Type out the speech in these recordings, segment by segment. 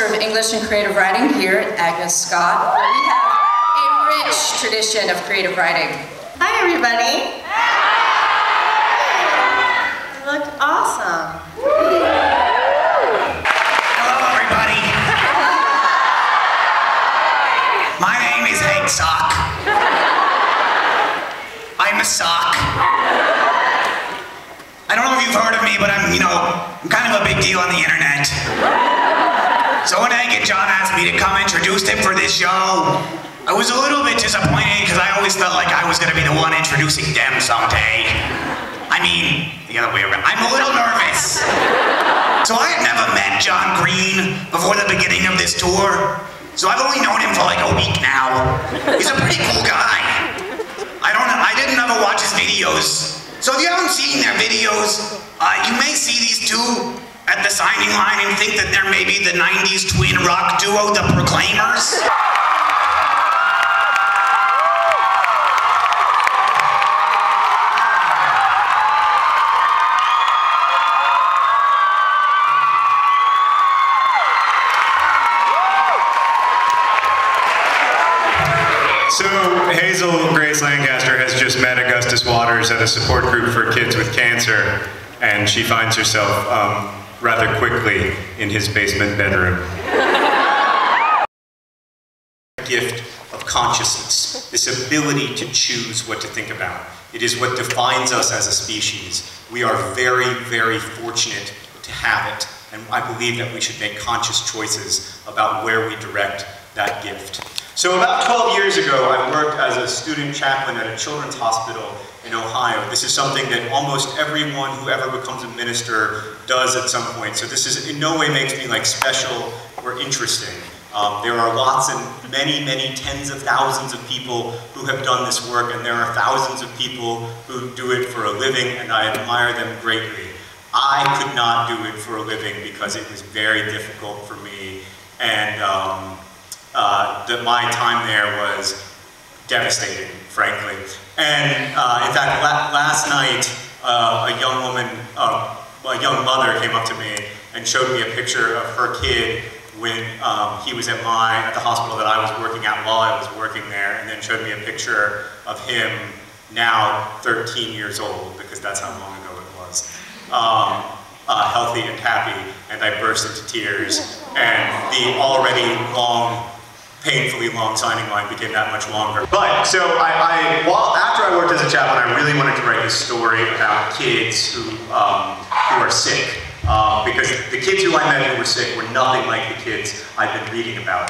of English and Creative Writing here at Agnes Scott, where we have a rich tradition of creative writing. Hi, everybody. You look awesome. Hello, everybody. My name is Hank Sock. I'm a sock. I don't know if you've heard of me, but I'm kind of a big deal on the internet. So when Hank and John asked me to come introduce him for this show, I was a little bit disappointed because I always felt like I was going to be the one introducing them someday. I mean, the other way around. I'm a little nervous. So I had never met John Green before the beginning of this tour. So I've only known him for like a week now. He's a pretty cool guy. I didn't ever watch his videos. So if you haven't seen their videos, you may see these two at the signing line and think that they're maybe the 90s twin rock duo, the Proclaimers. So Hazel Grace Lancaster has just met Augustus Waters at a support group for kids with cancer, and she finds herself rather quickly in his basement bedroom. Gift of consciousness, this ability to choose what to think about. It is what defines us as a species. We are very, very fortunate to have it, and I believe that we should make conscious choices about where we direct that gift. So about 12 years ago, I worked as a student chaplain at a children's hospital in Ohio. This is something that almost everyone who ever becomes a minister does at some point. So this is in no way makes me like special or interesting. There are lots and many, many tens of thousands of people who have done this work, and there are thousands of people who do it for a living, and I admire them greatly. I could not do it for a living because it was very difficult for me, and my time there was devastating, frankly. And in fact, last night, a young mother came up to me and showed me a picture of her kid when he was at the hospital that I was working at while I was working there, and then showed me a picture of him now 13 years old, because that's how long ago it was. Healthy and happy, and I burst into tears, and the already painfully long signing line became that much longer. But, so after I worked as a chaplain, I really wanted to write this story about kids who are sick. Because the kids who I met who were sick were nothing like the kids I've been reading about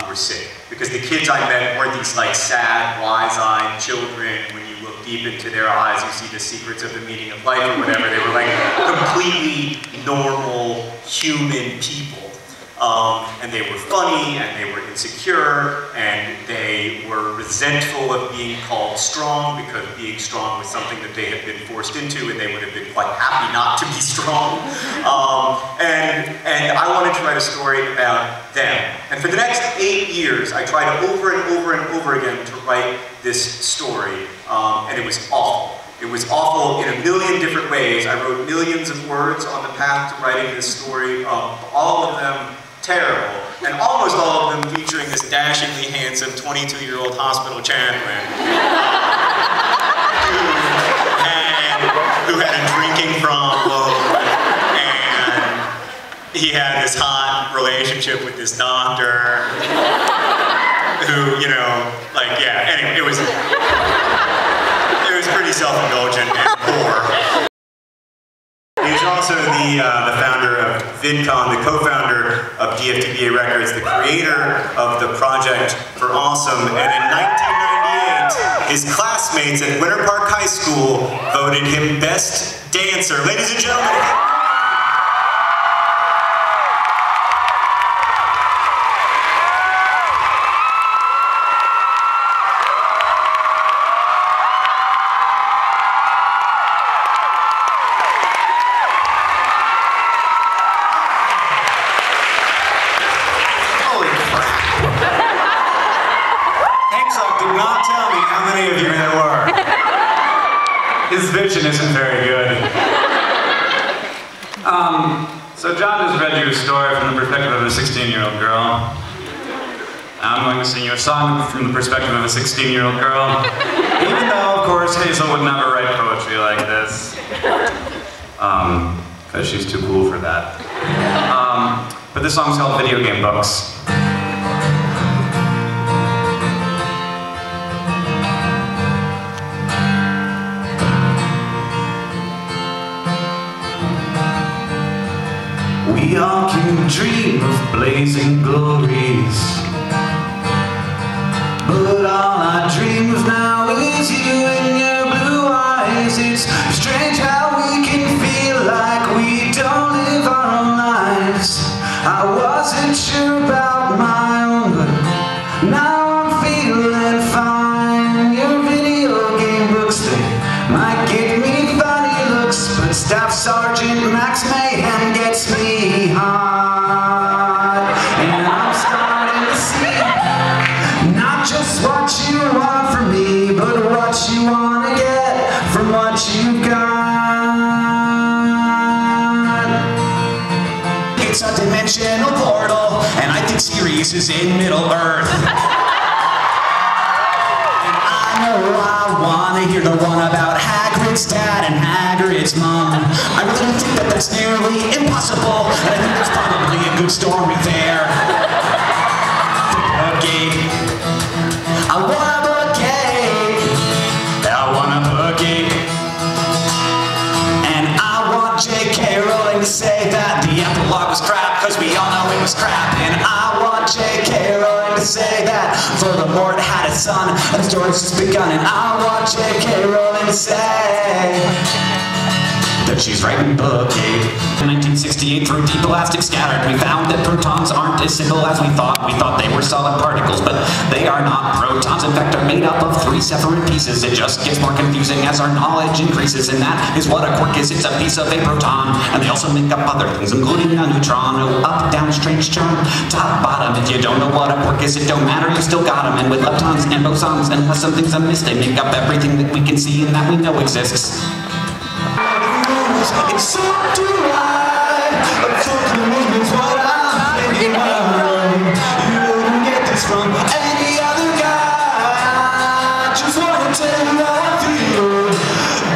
who were sick. Because the kids I met weren't these like sad, wise-eyed children. When you look deep into their eyes, you see the secrets of the meaning of life or whatever. They were like completely normal human people. And they were funny, and they were insecure, and they were resentful of being called strong, because being strong was something that they had been forced into, and they would have been quite happy not to be strong. And I wanted to write a story about them. And for the next 8 years, I tried over and over and over again to write this story, and it was awful. It was awful in a million different ways. I wrote millions of words on the path to writing this story, all of them terrible, and almost all of them featuring this dashingly handsome 22-year-old hospital chaplain who had a drinking problem, and he had this hot relationship with this doctor who, anyway, it was pretty self-indulgent and poor. He's also the founder of VidCon, the co-founder of DFTBA Records, the creator of the Project for Awesome, and in 1998, his classmates at Winter Park High School voted him Best Dancer. Ladies and gentlemen, his vision isn't very good. So John just read you a story from the perspective of a 16-year-old girl. I'm going to sing you a song from the perspective of a 16-year-old girl. Even though, of course, Hazel would never write poetry like this. Because she's too cool for that. But this song's called Video Game Books. We all can dream of blazing glories, but all I dream of now is you and your blue eyes. It's strange how we can feel like we don't live our own lives. I wasn't sure about my own, but now I'm feeling fine. Your video game books, they might give me funny looks, but Staff Sergeant Max Mayhem gets me hard. And I'm starting to see not just what you want from me, but what you want to get from what you got. It's a dimensional portal, and I think Sirius is in Middle Earth. And I know I want to hear the one about Hagrid's dad and Hagrid's mom. I really think that that's nearly impossible, and I think there's probably a good story there. Okay. I want a bouquet. I want a bouquet. And I want J.K. Rowling to say that the epilogue was crap, because we all know it was crap. And I want J.K. Rowling to say that Voldemort had a son, and the story's just begun. And I want J.K. Rowling to say that she's writing bouquet. In 1968, through deep elastic scattered, we found that protons aren't as simple as we thought. We thought they were solid particles, but they are not. Protons, in fact, are made up of 3 separate pieces. It just gets more confusing as our knowledge increases, and that is what a quark is. It's a piece of a proton, and they also make up other things, including a neutron. Oh, up, down, strange charm, top, bottom. If you don't know what a quark is, it don't matter, you still got them. And with leptons and bosons, unless something's amiss, they make up everything that we can see and that we know exists. And so do I. Fulfilling is what I'm thinking of. You wouldn't get this from any other guy. I just wanna tell you how I feel.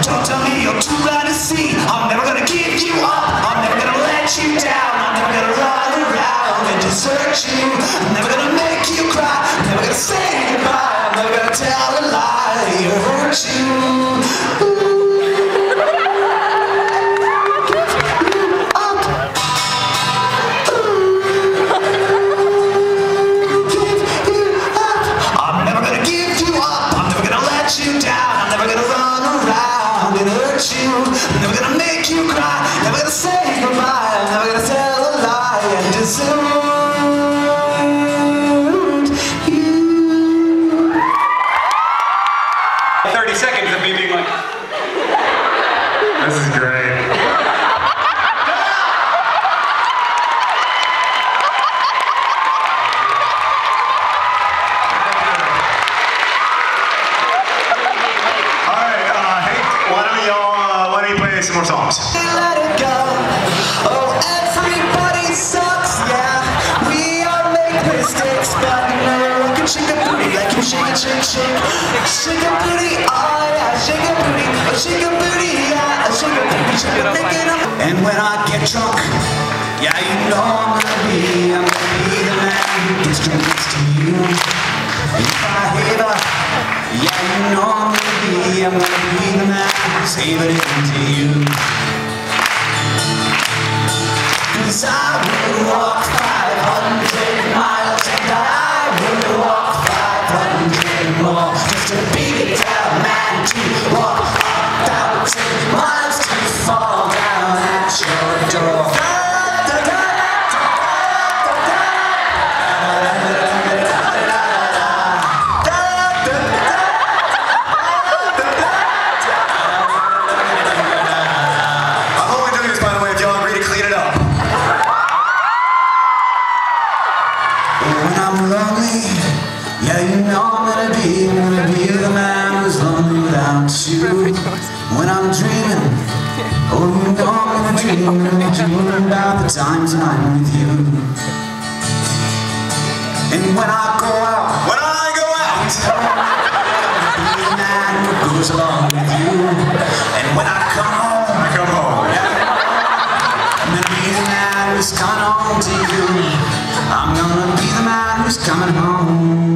Don't tell me you're too blind to see. I'm never gonna give you up. I'm never gonna let you down. I'm never gonna run around and desert you. I'm never gonna make you cry. I'm never gonna say goodbye. I'm never gonna tell a lie or hurt you. I'm never gonna make you cry, never gonna say goodbye, I'm never gonna tell a lie and desert you. 30 seconds of me being like, this is great. Some more songs. Let it go. Oh, everybody sucks, yeah. We all make mistakes, but no one can shake a booty like you shake, shake, shake. Shake a booty, oh yeah, shake a booty, oh shake a booty, yeah, shake a booty, shake a booty. And when I get drunk, yeah, you know I'm gonna be the man who gets drunk next to you. And if I hate her, yeah, you know I'm gonna be the man who's having it to you. 'Cause I would walk 500 miles and I would walk 500 more just to be that man, to walk 1,000 miles to fall down at your door. dream about the times when I'm with you. And when I go out, I'll be the man who goes along with you. And when I come home, I'm gonna be the man who's coming home to you. I'm gonna be the man who's coming home.